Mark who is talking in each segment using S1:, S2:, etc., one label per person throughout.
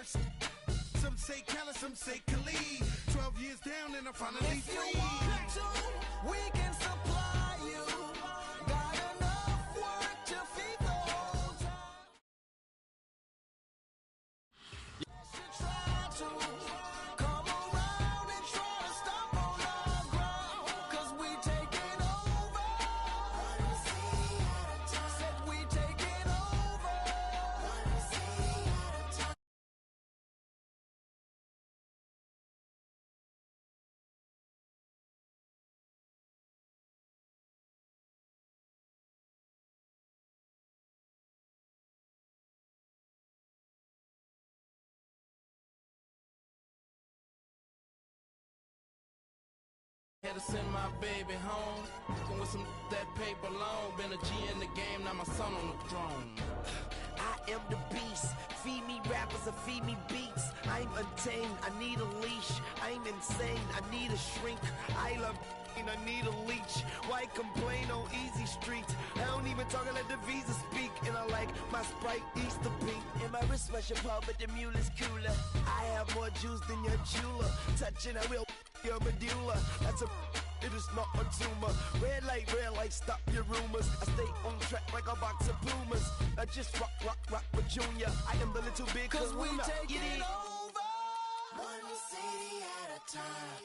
S1: Some say Khaled, some say Khalid. 12 years down and I'm finally free.
S2: If you want to, we can supply you. Got enough work to feed the whole town. You should try to come around and try to stop on our ground. 'Cause we taking over. One city at a time. Said we taking over. One city at a time.
S3: Had to send my baby home, working with some that paper loan. Been a G in the game, now my son on the throne.
S2: I am the beast. Feed me rappers and feed me beats. I'm untamed, I need a leash. I'm insane, I need a shrink. I love I need a leech. Why complain on easy streets? I don't even talk, I let the visa speak. And I like my Sprite Easter pink. And my wrist special pub, but the mule is cooler. I have more juice than your jeweler. Touching, I will your medulla. That's a it is not a tumor. Red light, stop your rumors. I stay on track like a box of Pumas. I just rock with Junior. I am the little big 'cause we taking it over. One city at a time.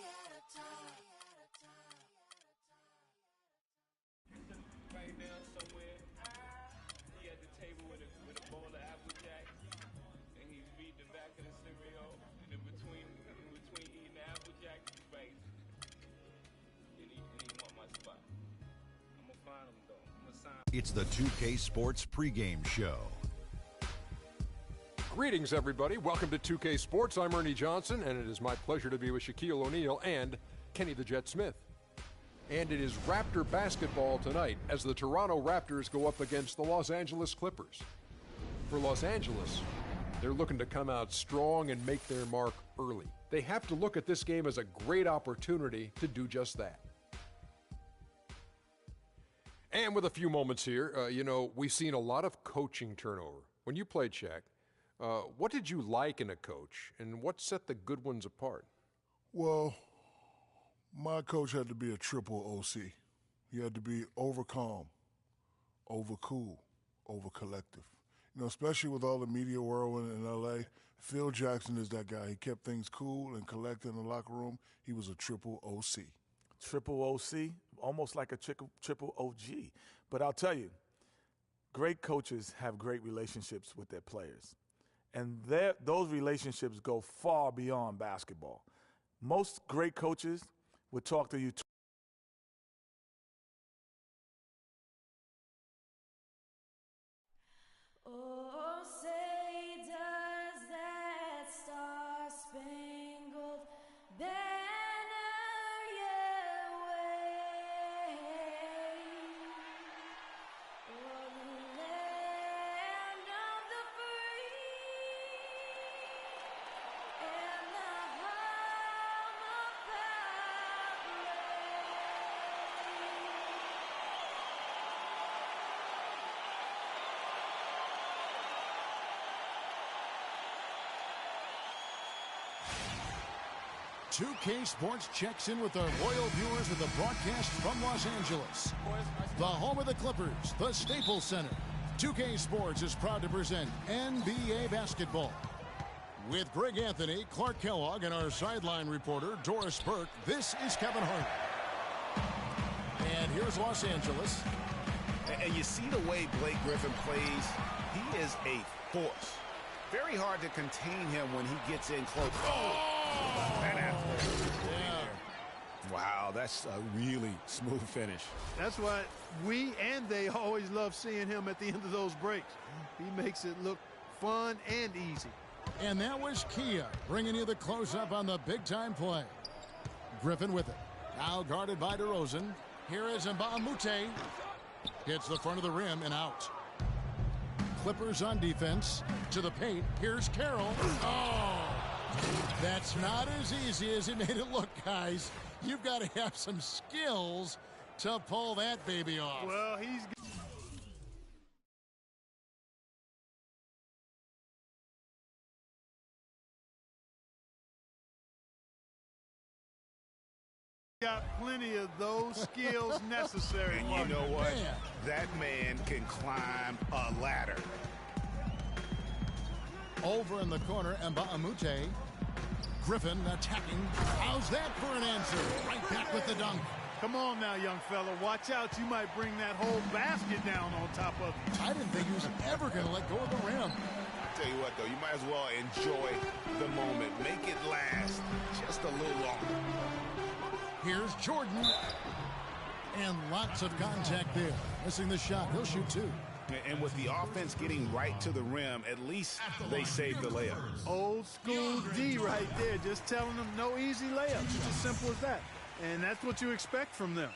S4: Right now somewhere, he at the table with a bowl of Applejack, and he's reading the back of the cereal, and in between eating the Applejack, he's right. And he want my spot. I'm gonna find him though. I'm gonna sign.
S5: It's the 2K Sports pregame show.
S6: Greetings, everybody. Welcome to 2K Sports. I'm Ernie Johnson, and it is my pleasure to be with Shaquille O'Neal and Kenny the Jet Smith. And it is Raptor basketball tonight as the Toronto Raptors go up against the Los Angeles Clippers. For Los Angeles, they're looking to come out strong and make their mark early. They have to look at this game as a great opportunity to do just that. And with a few moments here, we've seen a lot of coaching turnover. When you played, Shaq, what did you like in a coach, and what set the good ones apart?
S7: Well, my coach had to be a triple OC. He had to be over calm, over cool, over collective. Especially with all the media whirlwind in L.A., Phil Jackson is that guy. He kept things cool and collected in the locker room. He was a triple OC.
S8: Triple OC, almost like a triple OG. But I'll tell you, great coaches have great relationships with their players. And those relationships go far beyond basketball. Most great coaches would talk to you.
S9: Oh, say does that star-spangled banner yet wave o'er the land of the free and the home of
S10: Ballet. 2K Sports checks in with our loyal viewers of the broadcast from Los Angeles, the home of the Clippers, the Staples Center. 2K Sports is proud to present NBA basketball. With Greg Anthony, Clark Kellogg, and our sideline reporter, Doris Burke, this is Kevin Hart. And here's Los Angeles.
S11: And you see the way Blake Griffin plays, he is a force. Very hard to contain him when he gets in close. Wow, that's a really smooth finish.
S12: That's why we and they always love seeing him at the end of those breaks. He makes it look fun and easy.
S10: And that was Kia bringing you the close-up on the big-time play. Griffin with it. Now guarded by DeRozan. Here is Mbamute. Hits the front of the rim and out. Clippers on defense. To the paint. Here's Carroll. Oh! That's not as easy as he made it look, guys. You've got to have some skills to pull that baby off.
S12: Well, he's got plenty of those skills necessary.
S11: And
S12: Mark.
S11: you know what?
S10: Man.
S11: That man can climb a ladder.
S10: Over in the corner, Mbamute. Griffin attacking. How's that for an answer? Right back with the dunk.
S12: Come on now, young fella. Watch out. You might bring that whole basket down on top of you.
S10: I didn't think he was ever going to let go of the rim.
S11: Tell you what, though, you might as well enjoy the moment. Make it last just a little longer.
S10: Here's Jordan. And lots of contact there. Missing the shot. He'll shoot two.
S11: And with the offense getting right to the rim, at least they saved the layup.
S12: Old school D right there. Just telling them no easy layups. It's as simple as that. And that's what you expect from them.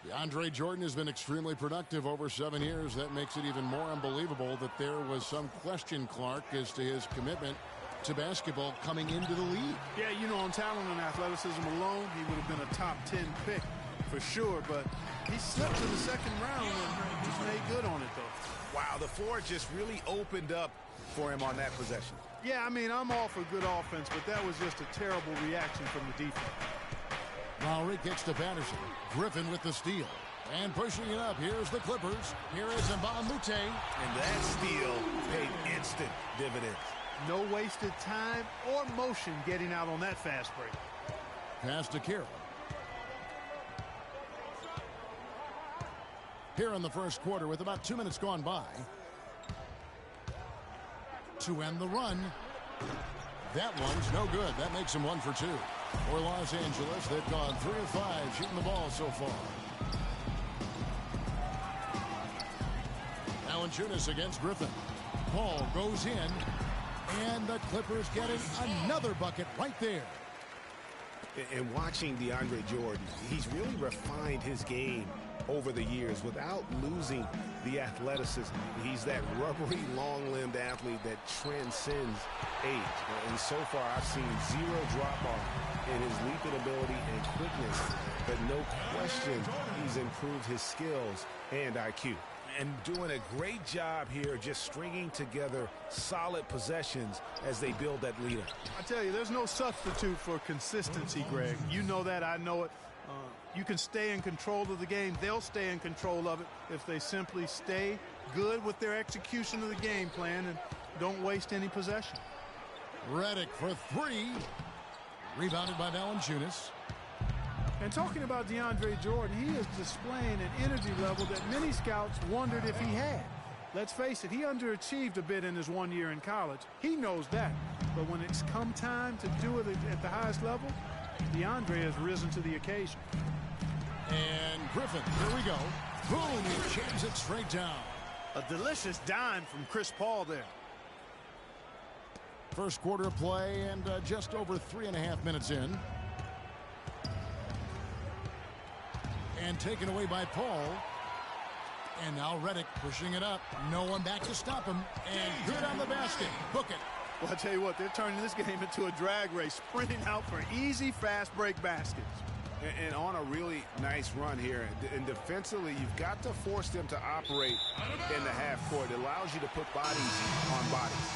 S10: DeAndre Jordan has been extremely productive over 7 years. That makes it even more unbelievable that there was some question, Clark, as to his commitment to basketball coming into the league.
S12: Yeah, you know, on talent and athleticism alone, he would have been a top 10 pick for sure. But he slipped to the second round and just made good on it, though.
S11: Wow, the floor just really opened up for him on that possession.
S12: Yeah, I mean, I'm all for good offense, but that was just a terrible reaction from the defense.
S10: Lowry kicks to Patterson. Griffin with the steal. And pushing it up. Here's the Clippers. Here is Mbamute.
S11: And that steal paid instant dividends.
S12: No wasted time or motion getting out on that fast break.
S10: Pass to Carroll. Here in the first quarter with about 2 minutes gone by. To end the run. That one's no good. That makes him 1 for 2. For Los Angeles, they've gone 3 of 5 shooting the ball so far. Valanciunas against Griffin. Ball goes in, and the Clippers getting another bucket right there.
S11: And watching DeAndre Jordan, he's really refined his game over the years without losing the athleticism. He's that rubbery, long-limbed athlete that transcends age. And so far, I've seen zero drop-off in his leaping ability and quickness. But no question, he's improved his skills and IQ. And doing a great job here just stringing together solid possessions as they build that lead up.
S12: I tell you, there's no substitute for consistency, Greg. You know that. I know it. You can stay in control of the game. They'll stay in control of it if they simply stay good with their execution of the game plan and don't waste any possession.
S10: Redick for 3. Rebounded by Valanciunas.
S12: And talking about DeAndre Jordan, he is displaying an energy level that many scouts wondered if he had. Let's face it, he underachieved a bit in his 1 year in college. He knows that. But when it's come time to do it at the highest level, DeAndre has risen to the occasion.
S10: And Griffin, here we go. Boom, he jams it straight down.
S12: A delicious dime from Chris Paul there.
S10: First quarter of play and just over 3.5 minutes in. And taken away by Paul. And now Redick pushing it up. No one back to stop him. And good on the basket. Book it.
S12: Well, I tell you what, they're turning this game into a drag race, sprinting out for easy, fast break baskets.
S11: And on a really nice run here. And defensively, you've got to force them to operate in the half court. It allows you to put bodies on bodies.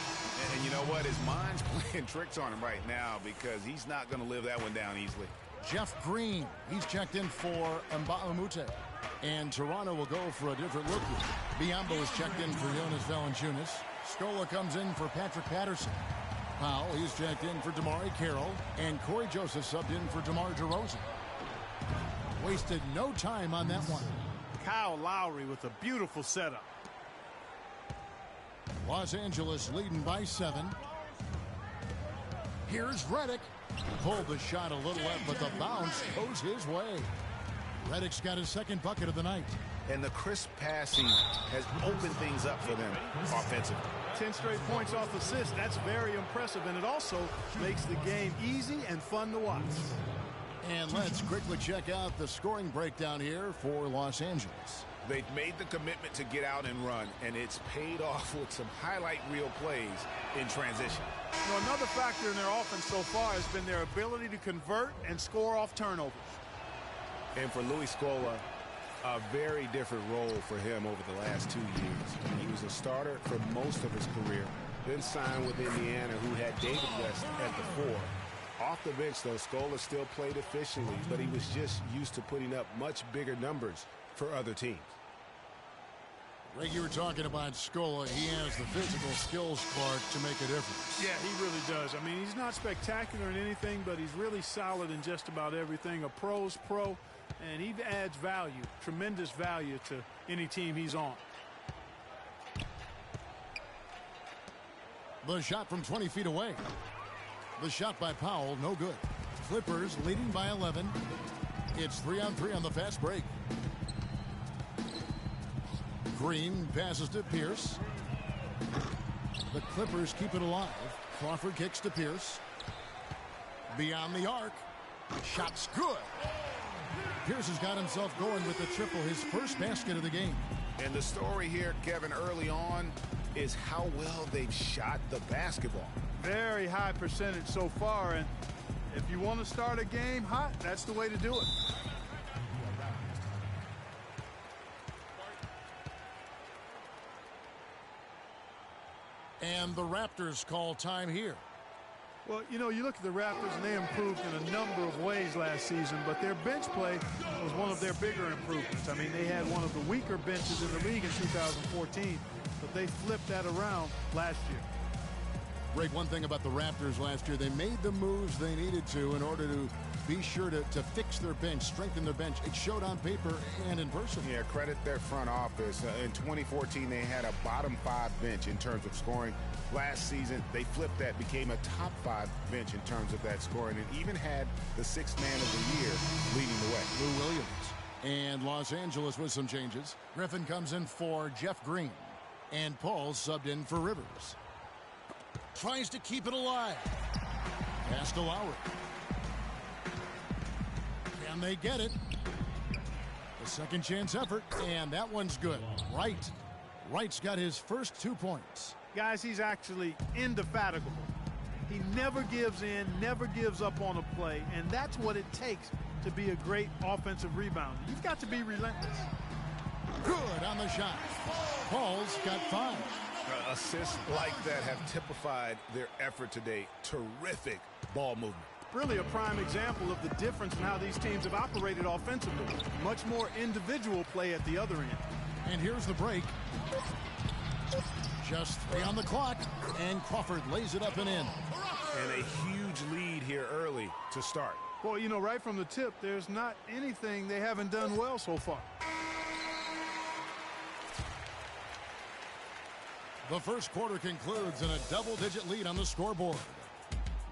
S11: And you know what? His mind's playing tricks on him right now because he's not going to live that one down easily.
S10: Jeff Green, he's checked in for Mbamute. And Toronto will go for a different look here. Biyombo is checked in for Jonas Valanciunas. Scola comes in for Patrick Patterson. Powell, he's checked in for DeMar Carroll. And Corey Joseph subbed in for DeMar DeRozan. Wasted no time on that one.
S12: Kyle Lowry with a beautiful setup.
S10: Los Angeles leading by 7. Here's Redick. Pulled the shot a little left, but the bounce goes his way. Redick's got his second bucket of the night.
S11: And the crisp passing has opened things up for them offensively.
S12: 10 straight points off assists. That's very impressive, and it also makes the game easy and fun to watch.
S10: And let's quickly check out the scoring breakdown here for Los Angeles.
S11: They've made the commitment to get out and run, and it's paid off with some highlight reel plays in transition.
S12: You know, another factor in their offense so far has been their ability to convert and score off turnovers.
S11: And for Luis Scola, a very different role for him over the last 2 years. He was a starter for most of his career, then signed with Indiana, who had David West at the 4. Off the bench, though, Scola still played efficiently, but he was just used to putting up much bigger numbers for other teams.
S10: Greg, you were talking about Scola. He has the physical skills, Clark, to make a difference.
S12: Yeah, he really does. I mean, he's not spectacular in anything, but he's really solid in just about everything. A pro's pro, and he adds value, tremendous value to any team he's on.
S10: The shot from 20 feet away. The shot by Powell, no good. Clippers leading by 11. It's 3-on-3 on the fast break. Green passes to Pierce. The Clippers keep it alive. Crawford kicks to Pierce. Beyond the arc. Shot's good. Pierce has got himself going with the triple, his first basket of the game.
S11: And the story here, Kevin, early on is how well they've shot the basketball.
S12: Very high percentage so far, and if you want to start a game hot, that's the way to do it.
S10: And the Raptors call time here.
S12: Well, you know, you look at the Raptors, and they improved in a number of ways last season, but their bench play was one of their bigger improvements. I mean, they had one of the weaker benches in the league in 2014, but they flipped that around last year.
S10: Greg, one thing about the Raptors last year, they made the moves they needed to in order to be sure to fix their bench, strengthen their bench. It showed on paper and in person.
S11: Yeah, credit their front office. In 2014, they had a bottom 5 bench in terms of scoring. Last season, they flipped that, became a top 5 bench in terms of that scoring, and even had the 6th man of the year leading the way.
S10: Lou Williams. And Los Angeles with some changes. Griffin comes in for Jeff Green. And Paul subbed in for Rivers. Tries to keep it alive. Pass to Lowry. Can they get it? The second chance effort, and that one's good. Wright's got his first 2 points.
S12: Guys, he's actually indefatigable. He never gives in, never gives up on a play, and that's what it takes to be a great offensive rebounder. You've got to be relentless.
S10: Good on the shot. Paul's got 5.
S11: Assists like that have typified their effort today. Terrific ball movement.
S12: Really a prime example of the difference in how these teams have operated offensively. Much more individual play at the other end.
S10: And here's the break. Just 3 on the clock, and Crawford lays it up and in.
S11: And a huge lead here early to start.
S12: Well, you know, right from the tip, there's not anything they haven't done well so far.
S10: The first quarter concludes in a double-digit lead on the scoreboard.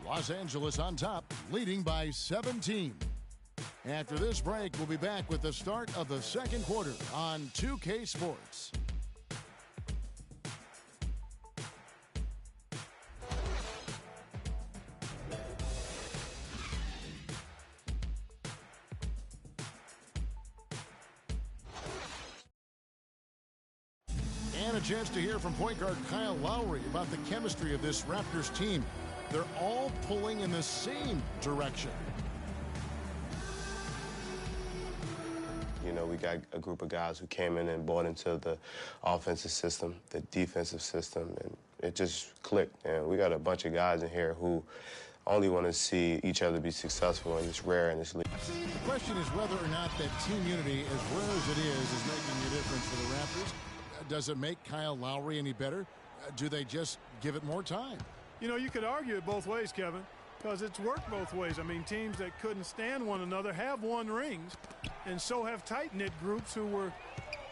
S10: Los Angeles on top, leading by 17. After this break, we'll be back with the start of the second quarter on 2K Sports. And a chance to hear from point guard Kyle Lowry about the chemistry of this Raptors team. They're all pulling in the same direction.
S13: You know, we got a group of guys who came in and bought into the offensive system, the defensive system, and it just clicked. And we got a bunch of guys in here who only want to see each other be successful, and it's rare in this league.
S10: The question is whether or not that team unity, as rare as it is making a difference for the Raptors. Does it make Kyle Lowry any better? Do they just give it more time?
S12: You know, you could argue it both ways, Kevin, because it's worked both ways. I mean, teams that couldn't stand one another have won rings, and so have tight-knit groups who were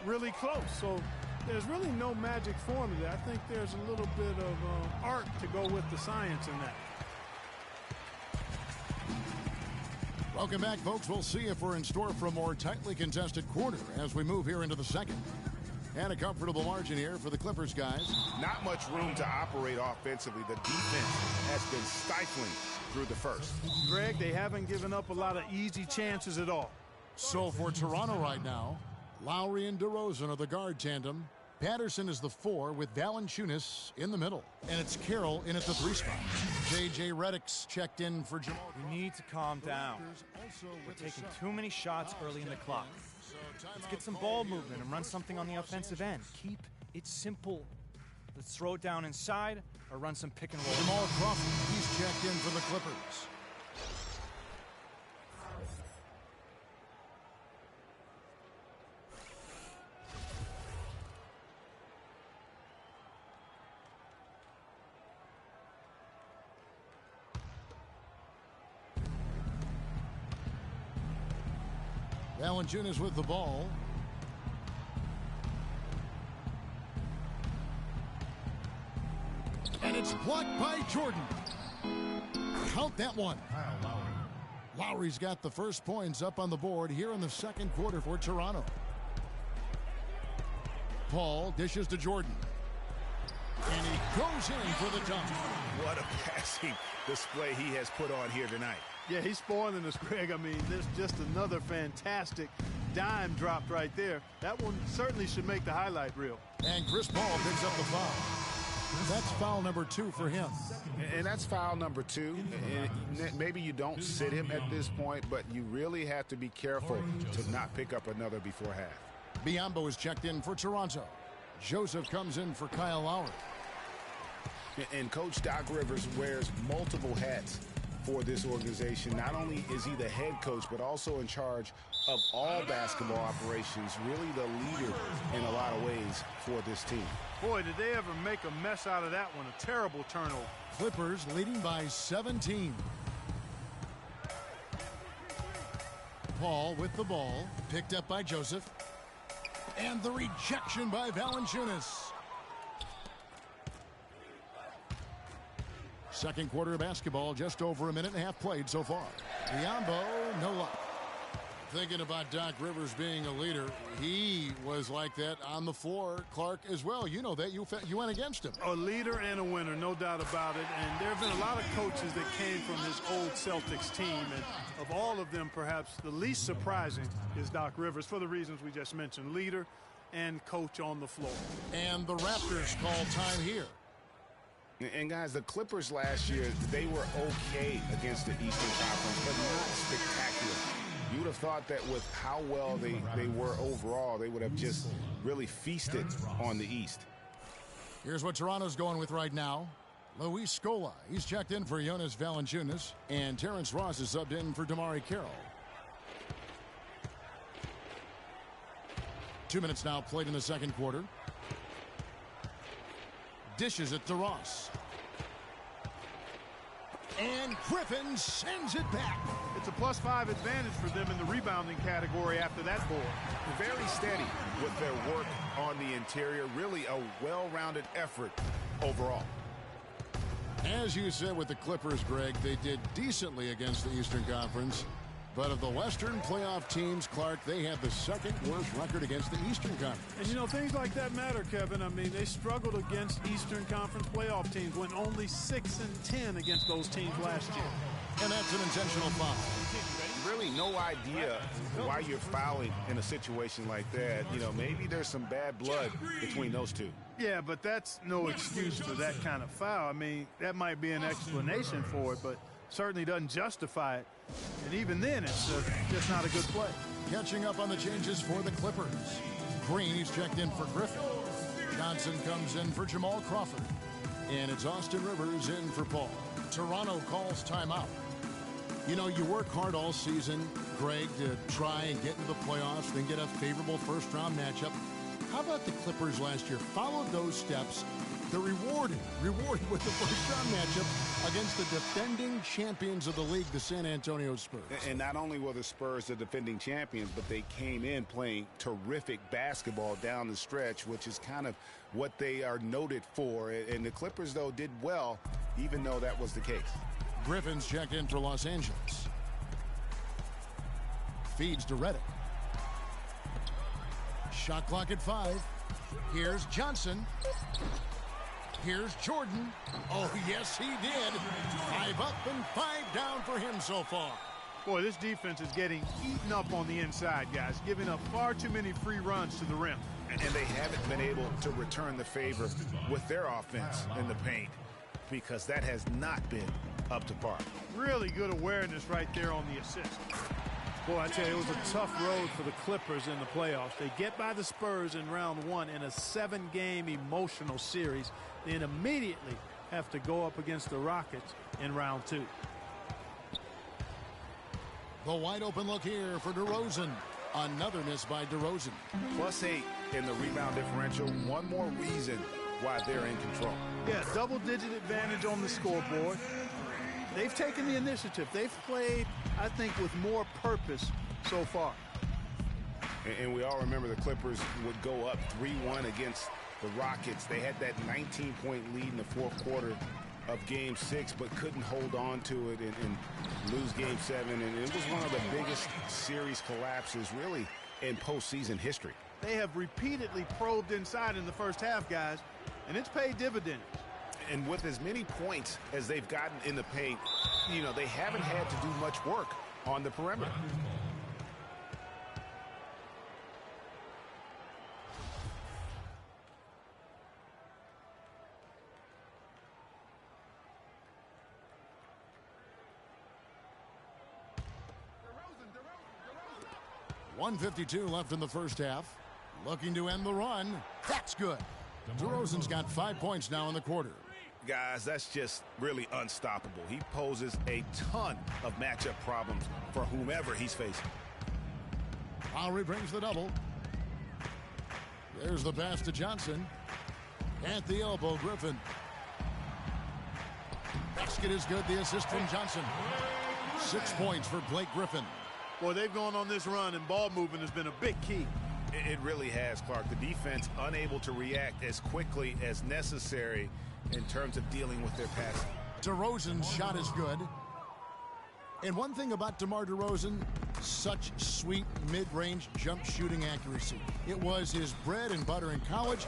S12: really close. So there's really no magic formula. I think there's a little bit of art to go with the science in that.
S10: Welcome back, folks. We'll see if we're in store for a more tightly contested quarter as we move here into the second. And a comfortable margin here for the Clippers guys.
S11: Not much room to operate offensively. The defense has been stifling through the first.
S12: Greg, they haven't given up a lot of easy chances at all.
S10: So for Toronto right now, Lowry and DeRozan are the guard tandem. Patterson is the 4 with Valanciunas in the middle. And it's Carroll in at the 3 spot. J.J. Redick's checked in for Jamal.
S14: You need to calm down. We're taking too many shots early in the clock. Let's get some ball movement and run something on the offensive end. Keep it simple. Let's throw it down inside or run some pick and roll.
S10: Jamal Crawford, he's checked in for the Clippers. Valanciunas with the ball. And it's blocked by Jordan. Count that one. Lowry's got the first points up on the board here in the second quarter for Toronto. Paul dishes to Jordan. And he goes in for the dunk.
S11: What a passing display he has put on here tonight.
S12: Yeah, he's spoiling us, Greg. I mean, there's just another fantastic dime dropped right there. That one certainly should make the highlight reel.
S10: And Chris Paul picks up the foul. That's foul number 2 for him.
S15: And that's foul number 2. And maybe you don't sit him at this point, but you really have to be careful to not pick up another before half.
S10: Biyombo is checked in for Toronto. Joseph comes in for Kyle Lowry.
S15: And Coach Doc Rivers wears multiple hats for this organization. Not only is he the head coach, but also in charge of all basketball operations, really the leader in a lot of ways for this team.
S12: Boy, did they ever make a mess out of that one. A terrible turnover.
S10: Clippers leading by 17. Paul with the ball, picked up by Joseph. And the rejection by Valanciunas. Second quarter of basketball, just over a minute and a half played so far. Biyombo, no luck. Thinking about Doc Rivers being a leader, he was like that on the floor, Clark, as well. You know that. You went against him.
S12: A leader and a winner, no doubt about it. And there have been a lot of coaches that came from his old Celtics team. And of all of them, perhaps the least surprising is Doc Rivers for the reasons we just mentioned. Leader and coach on the floor.
S10: And the Raptors call time here.
S15: And guys, the Clippers last year, they were okay against the Eastern Conference, but not spectacular. You would have thought that with how well they were overall, they would have just really feasted on the East.
S10: Here's what Toronto's going with right now. Luis Scola, he's checked in for Jonas Valanciunas, and Terrence Ross is subbed in for Damari Carroll. 2 minutes now played in the second quarter. Dishes it to Ross. And Griffin sends it back.
S12: It's a +5 advantage for them in the rebounding category after that board.
S15: Very steady with their work on the interior. Really a well-rounded effort overall.
S10: As you said with the Clippers, Greg, they did decently against the Eastern Conference. But of the Western playoff teams, Clark, they have the second worst record against the Eastern Conference.
S12: And, you know, things like that matter, Kevin. I mean, they struggled against Eastern Conference playoff teams, went only 6-10 against those teams last year.
S10: And that's an intentional foul.
S15: Really no idea why you're fouling in a situation like that. You know, maybe there's some bad blood between those two.
S12: Yeah, but that's no excuse for that kind of foul. I mean, that might be an explanation for it, but certainly doesn't justify it. And even then, it's just not a good play.
S10: Catching up on the changes for the Clippers. Green, he's checked in for Griffin. Johnson comes in for Jamal Crawford. And it's Austin Rivers in for Paul. Toronto calls timeout. You know, you work hard all season, Greg, to try and get into the playoffs, then get a favorable first-round matchup. How about the Clippers last year? Followed those steps. They're rewarded with the first-round matchup against the defending champions of the league, the San Antonio Spurs.
S15: And not only were the Spurs the defending champions, but they came in playing terrific basketball down the stretch, which is kind of what they are noted for. And the Clippers, though, did well, even though that was the case.
S10: Griffin's checked in for Los Angeles. Feeds to Redick. Shot clock at 5. Here's Johnson. Here's Jordan. Oh, yes, he did. 5 up and 5 down for him so far.
S12: Boy, this defense is getting eaten up on the inside, guys, giving up far too many free runs to the rim.
S15: And they haven't been able to return the favor with their offense in the paint because that has not been up to par.
S12: Really good awareness right there on the assist. Boy, I tell you, it was a tough road for the Clippers in the playoffs. They get by the Spurs in round 1 in a 7-game emotional series, then immediately have to go up against the Rockets in round 2.
S10: The wide open look here for DeRozan. Another miss by DeRozan.
S15: +8 in the rebound differential. One more reason why they're in control.
S12: Yeah, double-digit advantage on the scoreboard. They've taken the initiative. They've played, I think, with more purpose so far.
S15: And we all remember the Clippers would go up 3-1 against the Rockets. They had that 19-point lead in the fourth quarter of Game 6, but couldn't hold on to it and lose Game 7. And it was one of the biggest series collapses, really, in postseason history.
S12: They have repeatedly probed inside in the first half, guys, and it's paid dividends.
S15: And with as many points as they've gotten in the paint, you know, they haven't had to do much work on the perimeter.
S10: .152 left in the first half. Looking to end the run. That's good. DeRozan's got 5 points now in the quarter.
S15: Guys, that's just really unstoppable. He poses a ton of matchup problems for whomever he's facing.
S10: Lowry brings the double. There's the pass to Johnson. At the elbow, Griffin. Basket is good. The assist from Johnson. 6 points for Blake Griffin.
S12: Boy, they've gone on this run, and ball movement has been a big key.
S15: It really has, Clark. The defense unable to react as quickly as necessary in terms of dealing with their passing.
S10: DeRozan's shot is good. And one thing about DeMar DeRozan, such sweet mid-range jump shooting accuracy. It was his bread and butter in college,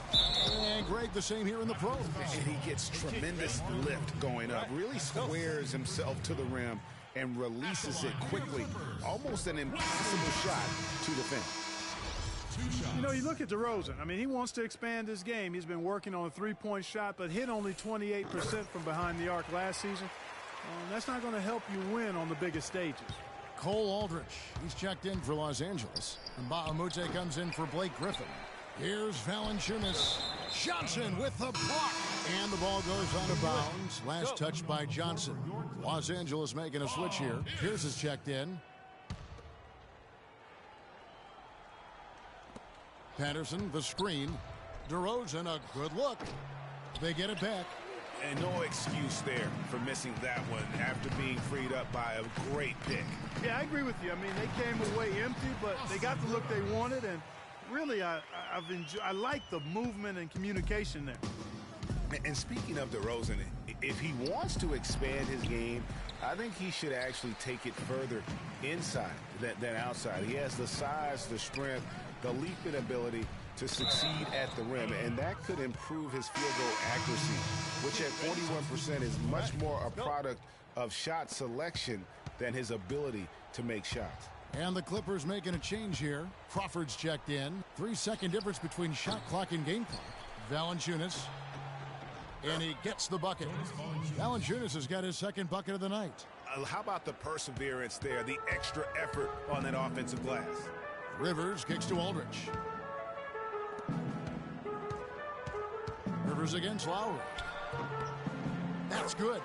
S10: and Greg, the same here in the pros.
S15: And he gets tremendous lift going up, really squares himself to the rim and releases it quickly. Almost an impossible shot to defend.
S12: You know, you look at DeRozan. I mean, he wants to expand his game. He's been working on a three-point shot, but hit only 28% from behind the arc last season. And that's not going to help you win on the biggest stages.
S10: Cole Aldrich, he's checked in for Los Angeles. And Bahamute comes in for Blake Griffin. Here's Valanciunas. Johnson with the block. And the ball goes out of bounds. Last touch by Johnson. Los Angeles making a switch here. Pierce is checked in. Patterson, the screen. DeRozan, a good look. They get it back.
S15: And no excuse there for missing that one after being freed up by a great pick.
S12: Yeah, I agree with you. I mean, they came away empty, but they got the look they wanted, and really, I like the movement and communication there.
S15: And speaking of DeRozan, if he wants to expand his game, I think he should actually take it further inside than outside. He has the size, the strength, the leaping ability to succeed at the rim, and that could improve his field goal accuracy, which at 41% is much more a product of shot selection than his ability to make shots.
S10: And the Clippers making a change here. Crawford's checked in. 3-second difference between shot clock and game clock. Valanciunas. And he gets the bucket. Valanciunas has got his second bucket of the night.
S15: How about the perseverance there, the extra effort on that offensive glass?
S10: Rivers kicks to Aldrich. Rivers against Lowry. That's good.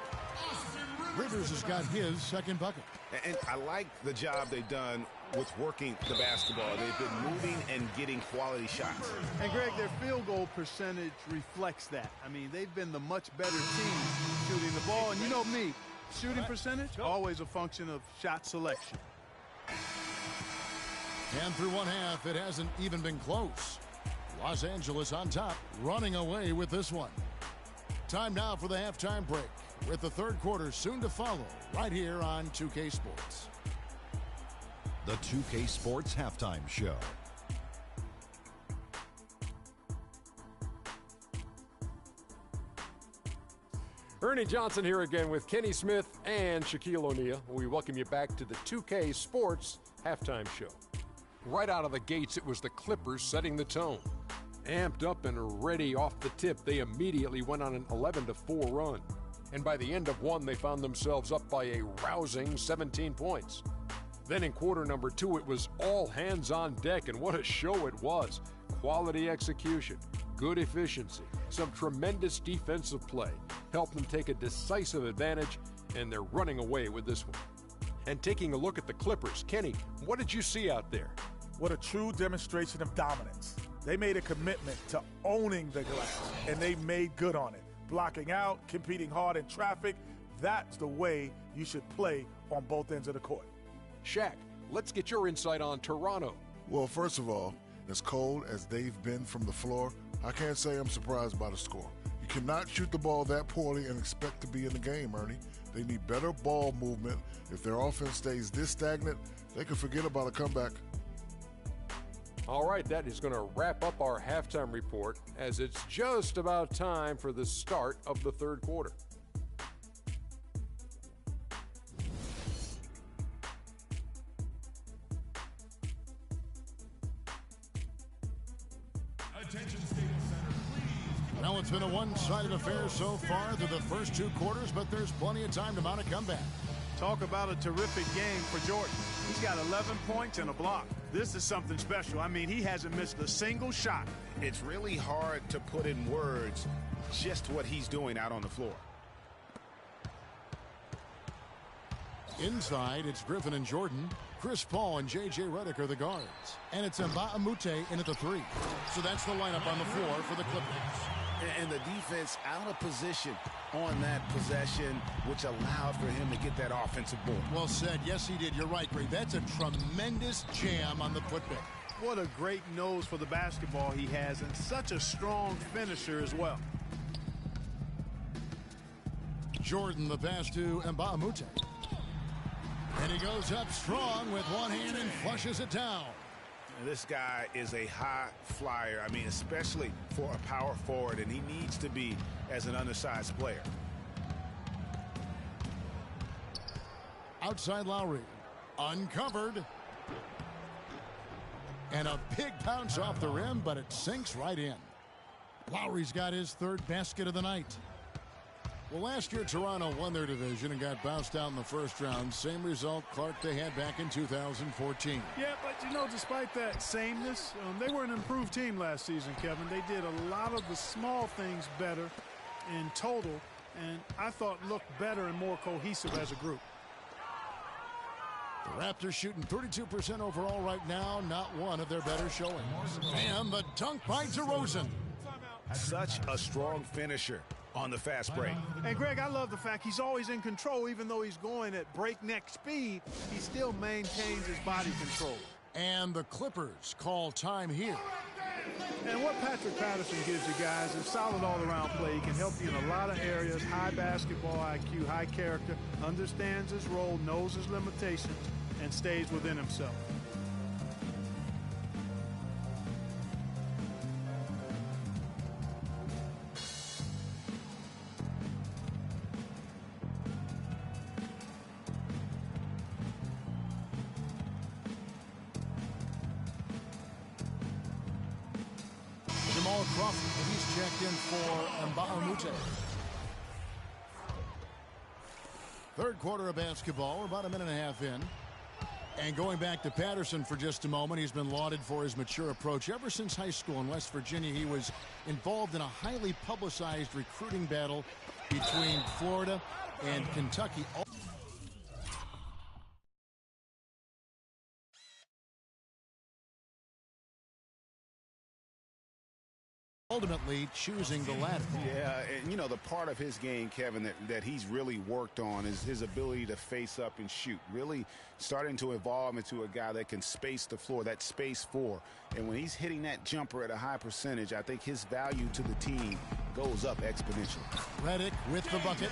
S10: Rivers has got his second bucket.
S15: And I like the job they've done with working the basketball. They've been moving and getting quality shots.
S12: And, Greg, their field goal percentage reflects that. I mean, they've been the much better team shooting the ball. And you know me, shooting percentage, always a function of shot selection.
S10: And through one half, it hasn't even been close. Los Angeles on top, running away with this one. Time now for the halftime break, with the third quarter soon to follow, right here on 2K Sports.
S5: The 2K Sports Halftime Show.
S6: Ernie Johnson here again with Kenny Smith and Shaquille O'Neal. We welcome you back to the 2K Sports Halftime Show. Right out of the gates, it was the Clippers setting the tone. Amped up and ready off the tip, they immediately went on an 11-4 run. And by the end of one, they found themselves up by a rousing 17 points. Then in quarter number 2, it was all hands on deck, and what a show it was. Quality execution, good efficiency, some tremendous defensive play helped them take a decisive advantage, and they're running away with this one. And taking a look at the Clippers, Kenny, what did you see out there?
S8: What a true demonstration of dominance. They made a commitment to owning the glass, and they made good on it. Blocking out, competing hard in traffic, that's the way you should play on both ends of the court.
S6: Shaq, let's get your insight on Toronto.
S7: Well, first of all, as cold as they've been from the floor, I can't say I'm surprised by the score. You cannot shoot the ball that poorly and expect to be in the game, Ernie. They need better ball movement. If their offense stays this stagnant, they can forget about a comeback.
S6: All right, that is going to wrap up our halftime report as it's just about time for the start of the third quarter.
S10: Well, it's been a one-sided affair so far through the first two quarters, but there's plenty of time to mount a comeback.
S12: Talk about a terrific game for Jordan. He's got 11 points and a block. This is something special. I mean, he hasn't missed a single shot.
S15: It's really hard to put in words just what he's doing out on the floor.
S10: Inside, it's Griffin and Jordan. Chris Paul and J.J. Redick are the guards. And it's Mbah Moute in at the three. So that's the lineup on the floor for the Clippers.
S15: And the defense out of position on that possession, which allowed for him to get that offensive board.
S10: Well said. Yes, he did. You're right, Greg. That's a tremendous jam on the putback.
S12: What a great nose for the basketball he has, and such a strong finisher as well.
S10: Jordan, the pass to Mbah Moute. And he goes up strong with one hand and flushes it down.
S15: This guy is a high flyer. I mean, especially for a power forward, and he needs to be as an undersized player.
S10: Outside Lowry. Uncovered. And a big bounce off the rim, but it sinks right in. Lowry's got his third basket of the night. Well, last year Toronto won their division and got bounced out in the first round. Same result, Clark, they had back in 2014.
S12: Yeah, but you know, despite that sameness, they were an improved team last season, Kevin. They did a lot of the small things better in total, and I thought looked better and more cohesive as a group.
S10: The Raptors shooting 32% overall right now, not one of their better showings. And the dunk by DeRozan.
S15: Such a strong finisher on the fast break.
S12: And Greg, I love the fact he's always in control. Even though he's going at breakneck speed, he still maintains his body control.
S10: And the Clippers call time here.
S12: And what Patrick Patterson gives you guys is solid all-around play. He can help you in a lot of areas. High basketball IQ, high character, understands his role, knows his limitations, and stays within himself.
S10: He's checked in for Mbah Moute. Third quarter of basketball. We're about a minute and a half in. And going back to Patterson for just a moment, he's been lauded for his mature approach. Ever since high school in West Virginia, he was involved in a highly publicized recruiting battle between Florida and Kentucky. Ultimately choosing the latter.
S15: Yeah, and you know, the part of his game, Kevin, that he's really worked on is his ability to face up and shoot. Really starting to evolve into a guy that can space the floor, that space four. And when he's hitting that jumper at a high percentage, I think his value to the team goes up exponentially.
S10: Redick with the bucket.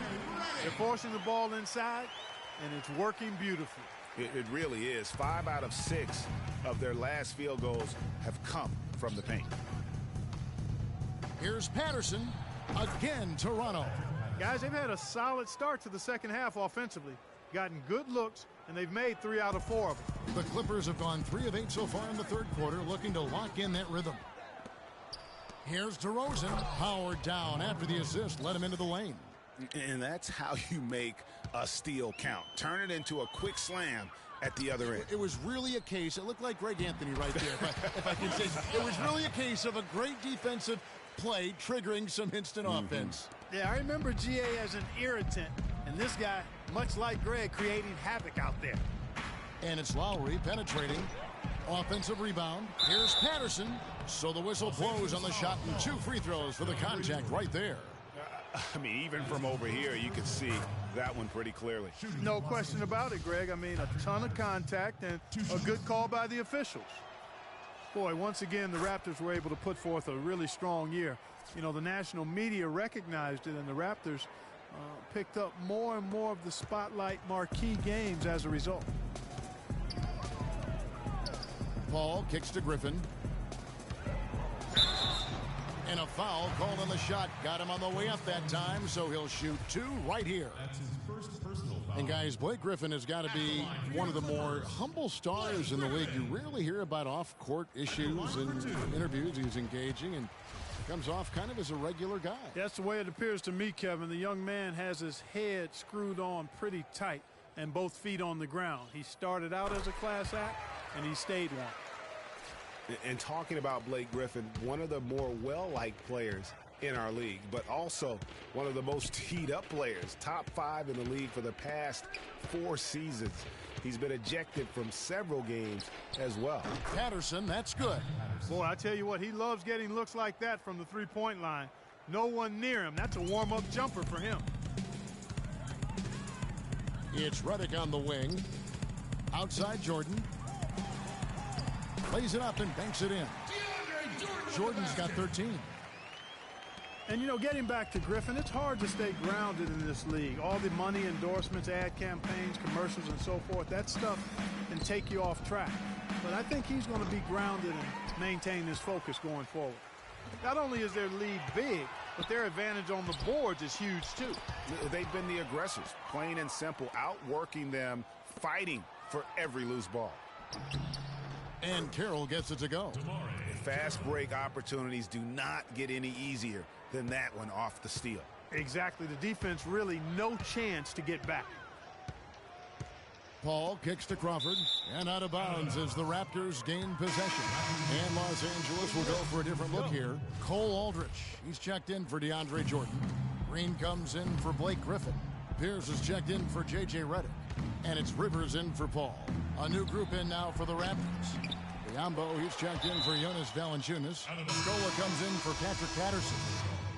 S12: They're forcing the ball inside, and it's working beautifully.
S15: It really is. 5 out of 6 of their last field goals have come from the paint.
S10: Here's Patterson. Again, Toronto.
S12: Guys, they've had a solid start to the second half offensively. Gotten good looks, and they've made 3 out of 4 of them.
S10: The Clippers have gone 3 of 8 so far in the third quarter, looking to lock in that rhythm. Here's DeRozan. Powered down after the assist. Let him into the lane.
S15: And that's how you make a steal count. Turn it into a quick slam at the other end.
S10: It was really a case. It looked like Greg Anthony right there, if I can say so. It was really a case of a great defensive play triggering some instant offense.
S12: Yeah, I remember GA as an irritant, and this guy, much like Greg, creating havoc out there.
S10: And it's Lowry penetrating. Offensive rebound. Here's Patterson. So the whistle blows on the shot, and 2 free throws for the contact right there.
S15: I mean, even from over here, you can see that one pretty clearly.
S12: No question about it, Greg. I mean, a ton of contact and a good call by the officials. Boy, once again, the Raptors were able to put forth a really strong year. You know, the national media recognized it, and the Raptors picked up more and more of the spotlight marquee games as a result.
S10: Paul kicks to Griffin. And a foul called on the shot. Got him on the way up that time, so he'll shoot 2 right here.
S16: That's his first personal foul.
S10: And guys, Blake Griffin has got to be one of the more humble stars in the league. You rarely hear about off-court issues and interviews. He's engaging and comes off kind of as a regular guy.
S12: That's the way it appears to me, Kevin. The young man has his head screwed on pretty tight and both feet on the ground. He started out as a class act, and he stayed one.
S15: And talking about Blake Griffin, one of the more well-liked players in our league, but also one of the most teed-up players, top 5 in the league for the past 4 seasons. He's been ejected from several games as well.
S10: Patterson, that's good.
S12: Boy, I tell you what, he loves getting looks like that from the three-point line. No one near him. That's a warm-up jumper for him.
S10: It's Redick on the wing. Outside Jordan. Plays it up and banks it in. Jordan's got 13.
S12: And, you know, getting back to Griffin, it's hard to stay grounded in this league. All the money, endorsements, ad campaigns, commercials, and so forth, that stuff can take you off track. But I think he's going to be grounded and maintain his focus going forward. Not only is their lead big, but their advantage on the boards is huge, too.
S15: They've been the aggressors, plain and simple, outworking them, fighting for every loose ball.
S10: And Carroll gets it to go.
S15: Fast break opportunities do not get any easier than that one off the steal.
S12: Exactly. The defense really no chance to get back.
S10: Paul kicks to Crawford, and out of bounds as the Raptors gain possession. And Los Angeles will go for a different look here. Cole Aldrich, he's checked in for DeAndre Jordan. Green comes in for Blake Griffin. Pierce is checked in for J.J. Redick. And it's Rivers in for Paul. A new group in now for the Raptors. Biombo, he's checked in for Jonas Valanciunas. Scola comes in for Patrick Patterson.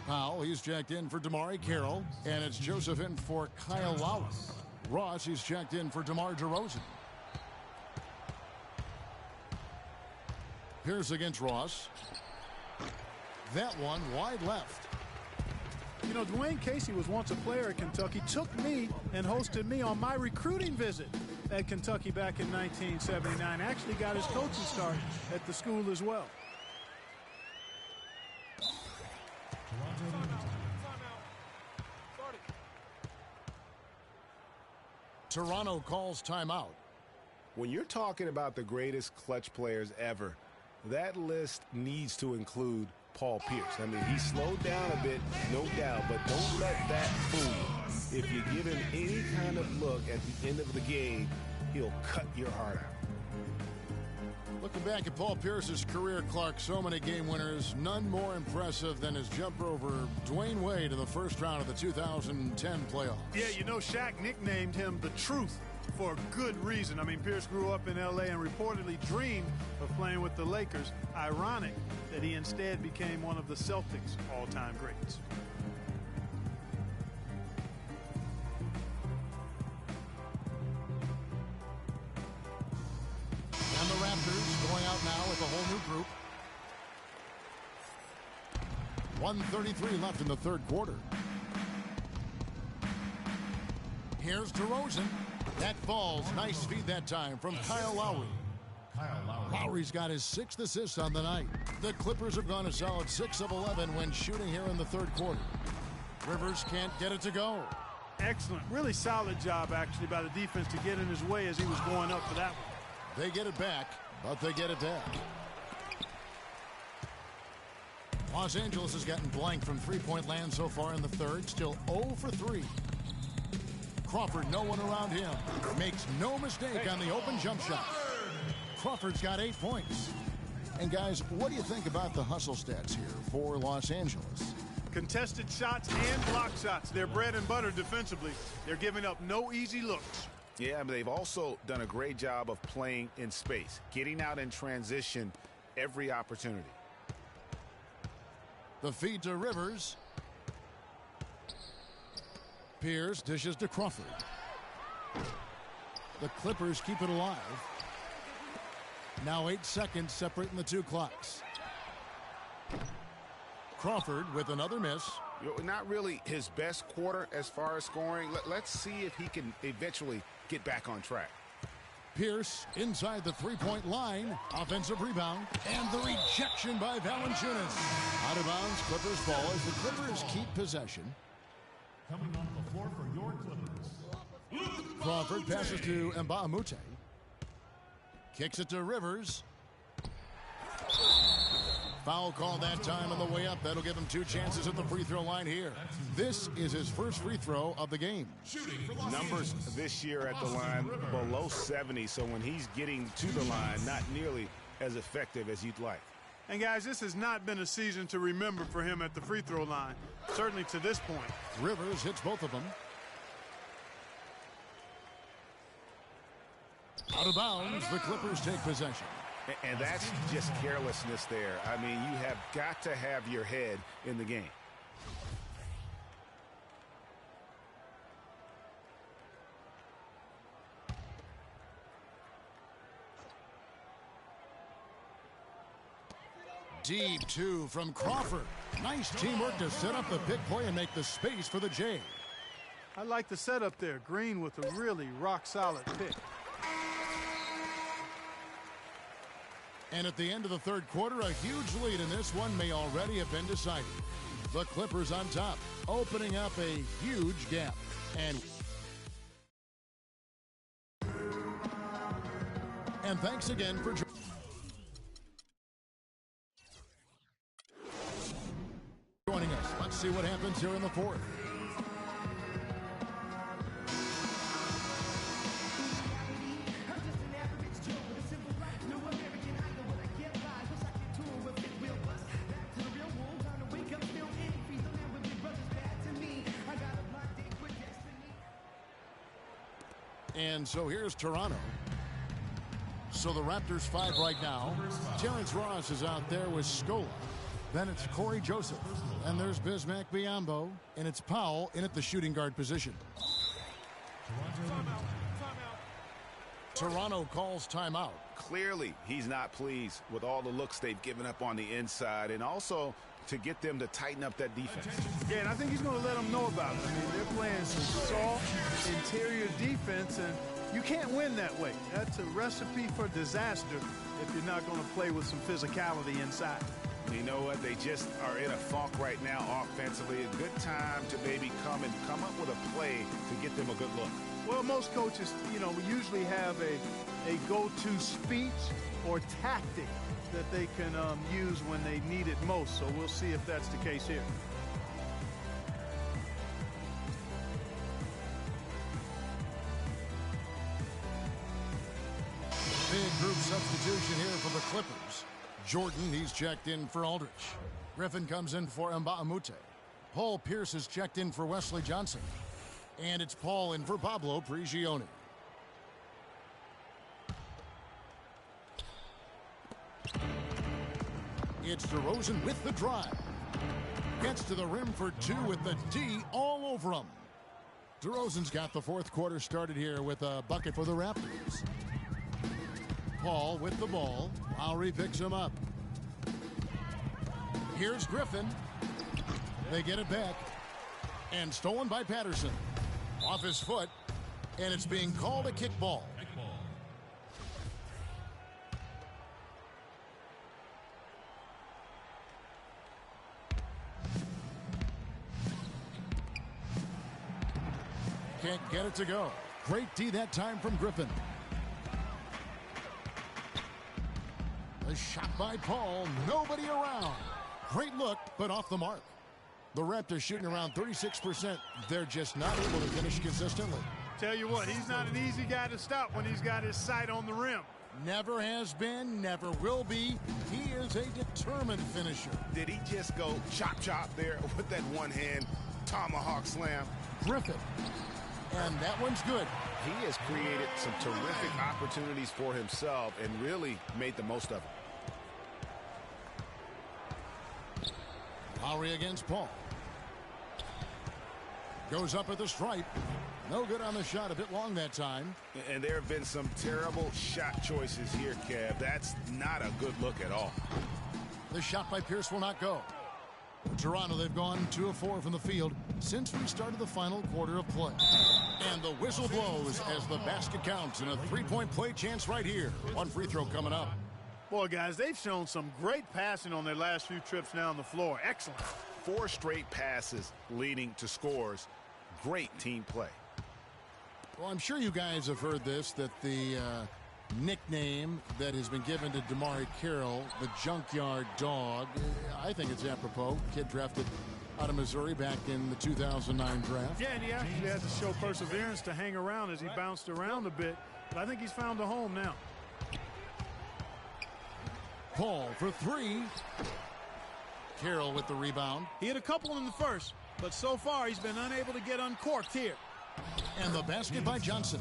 S10: Powell, he's checked in for DeMar Carroll. And it's Joseph in for Kyle Lowry. Ross, he's checked in for DeMar DeRozan. Pierce against Ross. That one wide left.
S12: You know, Dwayne Casey was once a player at Kentucky, took me and hosted me on my recruiting visit at Kentucky back in 1979. Actually got his coaching start at the school as well.
S10: Toronto calls timeout.
S15: When you're talking about the greatest clutch players ever, that list needs to include Paul Pierce. I mean, he slowed down a bit, no doubt, but don't let that fool you. If you give him any kind of look at the end of the game, he'll cut your heart out.
S10: Looking back at Paul Pierce's career, Clark, so many game winners, none more impressive than his jumper over Dwayne Wade in the first round of the 2010 playoffs.
S12: Yeah, you know, Shaq nicknamed him the Truth for a good reason. I mean, Pierce grew up in L.A. and reportedly dreamed of playing with the Lakers. Ironic that he instead became one of the Celtics' all-time greats.
S10: And the Raptors going out now with a whole new group. 1:33 left in the third quarter. Here's DeRozan. That falls. Nice feed that time from Kyle Lowry. Lowry's got his 6th assist on the night. The Clippers have gone a solid 6 of 11 when shooting here in the third quarter. Rivers can't get it to go.
S12: Excellent. Really solid job, actually, by the defense to get in his way as he was going up for that one.
S10: They get it back, but they get it back. Los Angeles has gotten blank from three-point land so far in the third. Still 0 for 3. Crawford, no one around him. Makes no mistake on the open jump shot. Crawford's got 8 points. And guys, what do you think about the hustle stats here for Los Angeles?
S12: Contested shots and block shots. They're bread and butter defensively. They're giving up no easy looks.
S15: Yeah, I mean, they've also done a great job of playing in space, getting out in transition every opportunity.
S10: The feed to Rivers. Pierce dishes to Crawford. The Clippers keep it alive. Now 8 seconds separating the two clocks. Crawford with another miss.
S15: Not really his best quarter as far as scoring. Let's see if he can eventually get back on track.
S10: Pierce inside the three-point line. Offensive rebound. And the rejection by Valanciunas. Out of bounds, Clippers ball as the Clippers keep possession.
S16: Coming off the floor for your Clippers.
S10: Crawford passes to Mbamute. Kicks it to Rivers. Foul call that time on the way up. That'll give him 2 chances at the free throw line here. This is his first free throw of the game.
S15: Numbers this year at the line below 70, so when he's getting to the line, not nearly as effective as you'd like.
S12: And guys, this has not been a season to remember for him at the free throw line, certainly to this point.
S10: Rivers hits both of them. Out of bounds, the Clippers take possession.
S15: And that's just carelessness there. I mean, you have got to have your head in the game.
S10: Deep 2 from Crawford. Nice teamwork to set up the big play and make the space for the J.
S12: I like the setup there. Green with a really rock-solid pick.
S10: And at the end of the third quarter, a huge lead in this one may already have been decided. The Clippers on top, opening up a huge gap. And thanks again for joining us. Let's see what happens here in the fourth. And so here's Toronto. So the Raptors 5 right now. Terrence Ross is out there with Scola. Then it's Corey Joseph. And there's Bismack Biyombo. And it's Powell in at the shooting guard position. Toronto calls timeout.
S15: Clearly, he's not pleased with all the looks they've given up on the inside, and also to get them to tighten up that defense.
S12: Yeah, and I think he's going to let them know about it. I mean, they're playing some soft interior defense, and you can't win that way. That's a recipe for disaster if you're not going to play with some physicality inside.
S15: You know what? They just are in a funk right now offensively. A good time to maybe come up with a play to get them a good look.
S12: Well, most coaches, usually have a go-to speech or tactic that they can use when they need it most. So we'll see if that's the case here.
S10: Big group substitution here for the Clippers. Jordan, he's checked in for Aldridge. Griffin comes in for Mbamute. Paul Pierce is checked in for Wesley Johnson. And it's Paul in for Pablo Prigioni. It's DeRozan with the drive. Gets to the rim for 2 with the D all over him. DeRozan's got the fourth quarter started here with a bucket for the Raptors. Paul with the ball. Lowry picks him up. Here's Griffin. They get it back. And stolen by Patterson. Off his foot. And it's being called a kickball. Can't get it to go. Great D that time from Griffin. A shot by Paul. Nobody around. Great look, but off the mark. The Raptors shooting around 36%. They're just not able to finish consistently.
S12: Tell you what, he's not an easy guy to stop when he's got his sight on the rim.
S10: Never has been, never will be. He is a determined finisher.
S15: Did he just go chop there with that one-hand tomahawk slam?
S10: Griffin. And that one's good.
S15: He has created some terrific opportunities for himself and really made the most of them.
S10: Lowry against Paul. Goes up at the stripe. No good on the shot. A bit long that time.
S15: And there have been some terrible shot choices here, Kev. That's not a good look at all.
S10: The shot by Pierce will not go. Toronto, they've gone 2 of 4 from the field since we started the final quarter of play. And the whistle blows as the basket counts in a 3-point play chance right here. One free throw coming up.
S12: Boy, guys, they've shown some great passing on their last few trips down the floor. Excellent.
S15: 4 straight passes leading to scores. Great team play.
S10: Well, I'm sure you guys have heard this, that the nickname that has been given to DeMarre Carroll, the Junkyard Dog, I think it's apropos. Kid drafted out of Missouri back in the 2009 draft.
S12: Yeah, and he actually had to show perseverance to hang around as he bounced around a bit. But I think he's found a home now.
S10: Paul for 3. Carroll with the rebound.
S12: He had a couple in the first, but so far he's been unable to get uncorked here.
S10: And the basket by Johnson.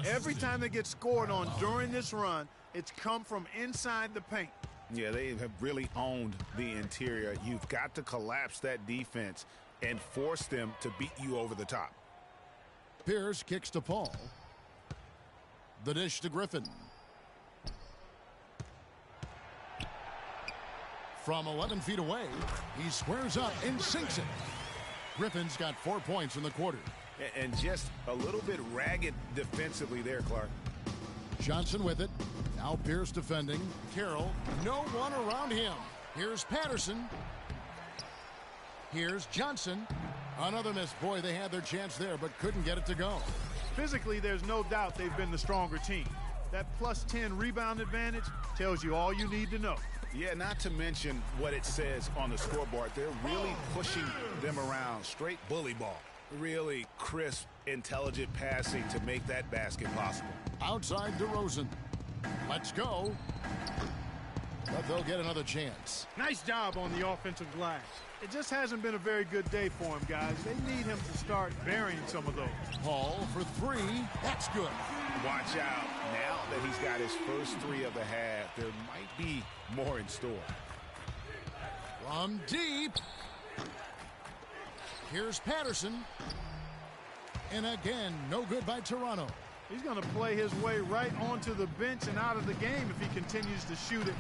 S12: Every time they get scored on during this run, it's come from inside the paint.
S15: Yeah, they have really owned the interior. You've got to collapse that defense and force them to beat you over the top.
S10: Pierce kicks to Paul. The dish to Griffin. From 11 feet away, he squares up and sinks it. Griffin's got 4 points in the quarter.
S15: And just a little bit ragged defensively there, Clark.
S10: Johnson with it. Now Pierce defending. Carroll, no one around him. Here's Patterson. Here's Johnson. Another miss. Boy, they had their chance there, but couldn't get it to go.
S12: Physically, there's no doubt they've been the stronger team. That plus 10 rebound advantage tells you all you need to know.
S15: Yeah, not to mention what it says on the scoreboard. They're really pushing them around. Straight bully ball. Really crisp, intelligent passing to make that basket possible.
S10: Outside DeRozan. Let's go. But they'll get another chance.
S12: Nice job on the offensive glass. It just hasn't been a very good day for him, guys. They need him to start burying some of those.
S10: Paul for 3. That's good.
S15: Watch out. Now that he's got his first 3 of the half, there might be more in store.
S10: From deep. Here's Patterson. And again, no good by Toronto.
S12: He's going to play his way right onto the bench and out of the game if he continues to shoot it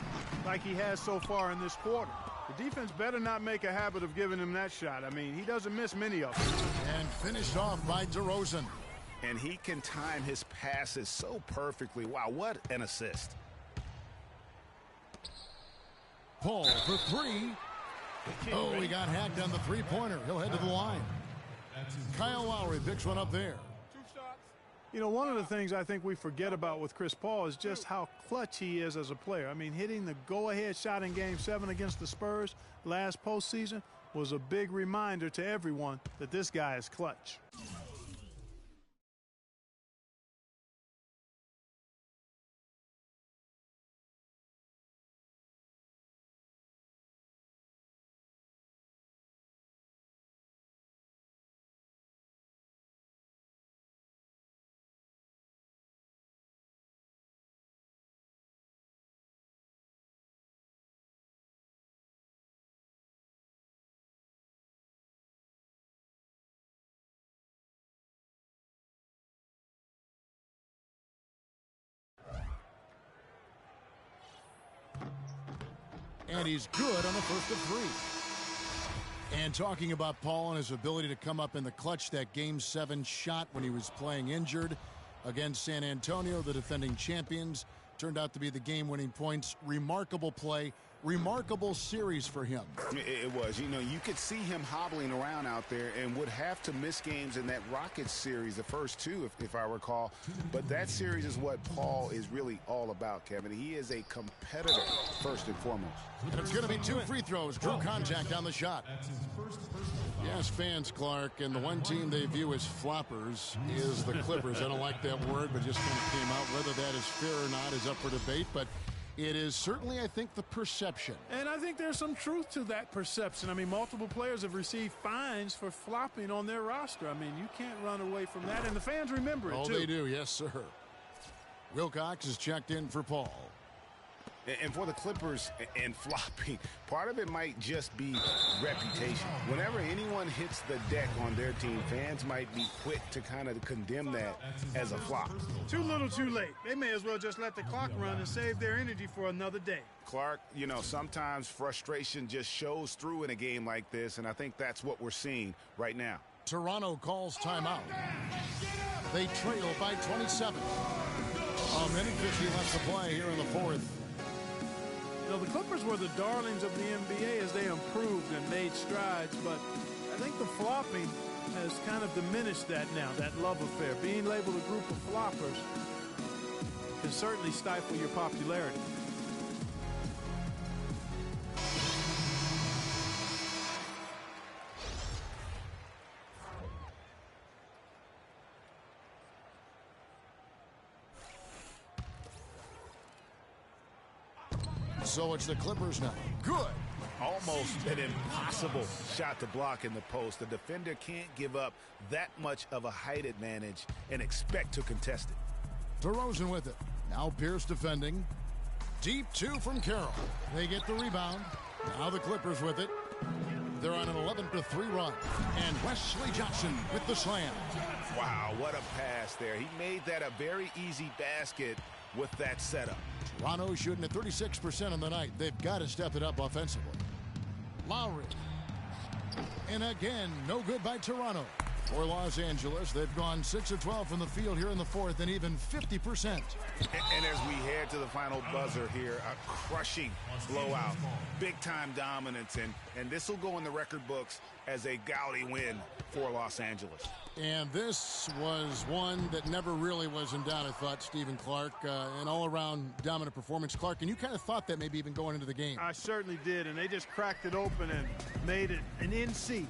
S12: like he has so far in this quarter. The defense better not make a habit of giving him that shot. I mean, he doesn't miss many of them.
S10: And finished off by DeRozan.
S15: And he can time his passes so perfectly. Wow, what an assist.
S10: Paul for 3. Oh, he got hacked on the three-pointer. He'll head to the line. Kyle Lowry picks one up there.
S12: You know, one of the things I think we forget about with Chris Paul is just how clutch he is as a player. I mean, hitting the go-ahead shot in Game 7 against the Spurs last postseason was a big reminder to everyone that this guy is clutch.
S10: And he's good on the first of 3. And talking about Paul and his ability to come up in the clutch, that Game 7 shot when he was playing injured against San Antonio, the defending champions, turned out to be the game-winning points. Remarkable play. Remarkable series for him.
S15: It was. You know, you could see him hobbling around out there and would have to miss games in that Rockets series, the first 2, if I recall. But that series is what Paul is really all about, Kevin. He is a competitor, first and foremost.
S10: And it's going to be 2 free throws. Drew contact on the shot. Yes, fans, Clark, and the one team they view as floppers is the Clippers. I don't like that word, but just kind of came out. Whether that is fair or not is up for debate, but it is certainly, I think, the perception.
S12: And I think there's some truth to that perception. I mean, multiple players have received fines for flopping on their roster. I mean, you can't run away from that, and the fans remember it, too.
S10: Oh, they do, yes, sir. Wilcox is checked in for Paul.
S15: And for the Clippers and flopping, part of it might just be reputation. Whenever anyone hits the deck on their team, fans might be quick to kind of condemn that as a flop.
S12: Too little, too late. They may as well just let the clock run and save their energy for another day.
S15: Clark, you know, sometimes frustration just shows through in a game like this, and I think that's what we're seeing right now.
S10: Toronto calls timeout. They trail by 27. A minute 50 left to play here in the fourth.
S12: You know, the Clippers were the darlings of the NBA as they improved and made strides, but I think the flopping has kind of diminished that now, that love affair. Being labeled a group of floppers can certainly stifle your popularity.
S10: So it's the Clippers now. Good.
S15: Almost an impossible shot to block in the post. The defender can't give up that much of a height advantage and expect to contest it.
S10: DeRozan with it. Now Pierce defending. Deep two from Carroll. They get the rebound. Now the Clippers with it. They're on an 11-3 run. And Wesley Johnson with the slam.
S15: Wow, what a pass there. He made that a very easy basket with that setup.
S10: Toronto shooting at 36% on the night. They've got to step it up offensively. Lowry. And again, no good by Toronto. For Los Angeles, they've gone 6 of 12 from the field here in the fourth and even 50%.
S15: And as we head to the final buzzer here, a crushing blowout. Big-time dominance, and this will go in the record books as a gaudy win for Los Angeles.
S10: And this was one that never really was in doubt, I thought, Stephen Clark. An all-around dominant performance. Clark, and you kind of thought that maybe even going into the game.
S12: I certainly did, and they just cracked it open and made it an NC.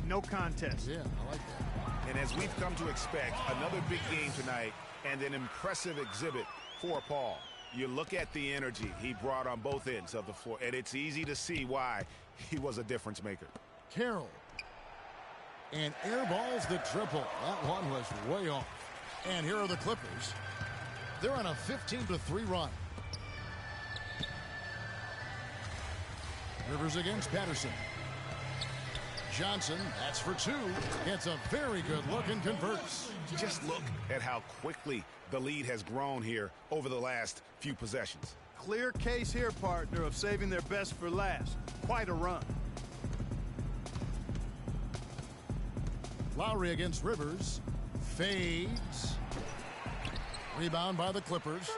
S12: No contest.
S10: Yeah, I like that.
S15: And as we've come to expect, another big game tonight and an impressive exhibit for Paul. You look at the energy he brought on both ends of the floor, and it's easy to see why he was a difference maker.
S10: Carroll. And airballs the triple. That one was way off. And here are the Clippers. They're on a 15-3 run. Rivers against Patterson. Johnson, that's for two. Gets a very good look and converts.
S15: Just look at how quickly the lead has grown here over the last few possessions.
S12: Clear case here, partner, of saving their best for last. Quite a run.
S10: Lowry against Rivers. Fades. Rebound by the Clippers.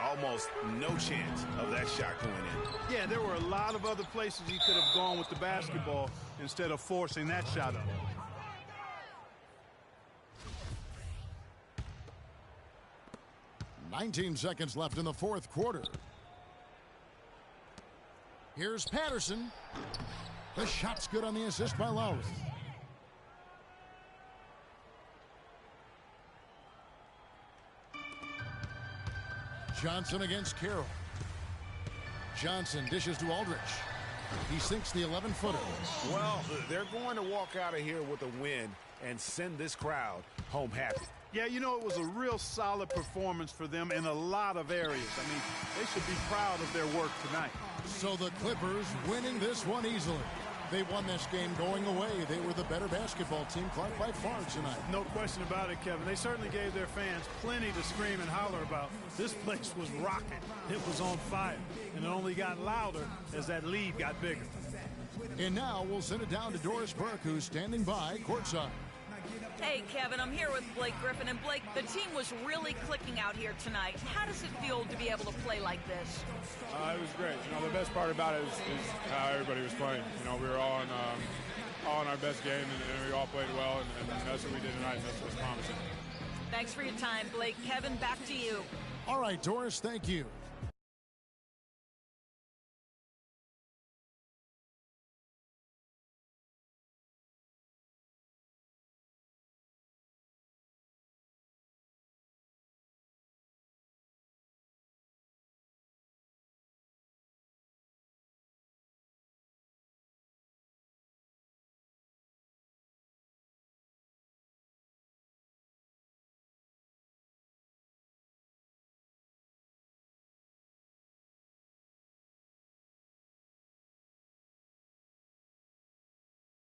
S15: Almost no chance of that shot going in.
S12: Yeah, there were a lot of other places he could have gone with the basketball instead of forcing that shot up.
S10: $19 seconds left in the fourth quarter. Here's Patterson. The shot's good on the assist by Lowry. Johnson against Carroll. Johnson dishes to Aldridge. He sinks the 11-footer.
S15: Well, they're going to walk out of here with a win and send this crowd home happy.
S12: Yeah, you know, it was a real solid performance for them in a lot of areas. I mean, they should be proud of their work tonight.
S10: So the Clippers winning this one easily. They won this game going away. They were the better basketball team, Clark, by far tonight.
S12: No question about it, Kevin. They certainly gave their fans plenty to scream and holler about. This place was rocking. It was on fire. And it only got louder as that lead got bigger.
S10: And now we'll send it down to Doris Burke, who's standing by courtside.
S17: Hey, Kevin, I'm here with Blake Griffin. And Blake, the team was really clicking out here tonight. How does it feel to be able to play like this?
S4: It was great. You know, the best part about it is how everybody was playing. You know, we were all in our best game, and we all played well, and that's what we did tonight, and that's what's promising.
S17: Thanks for your time, Blake. Kevin, back to you.
S10: All right, Doris, thank you.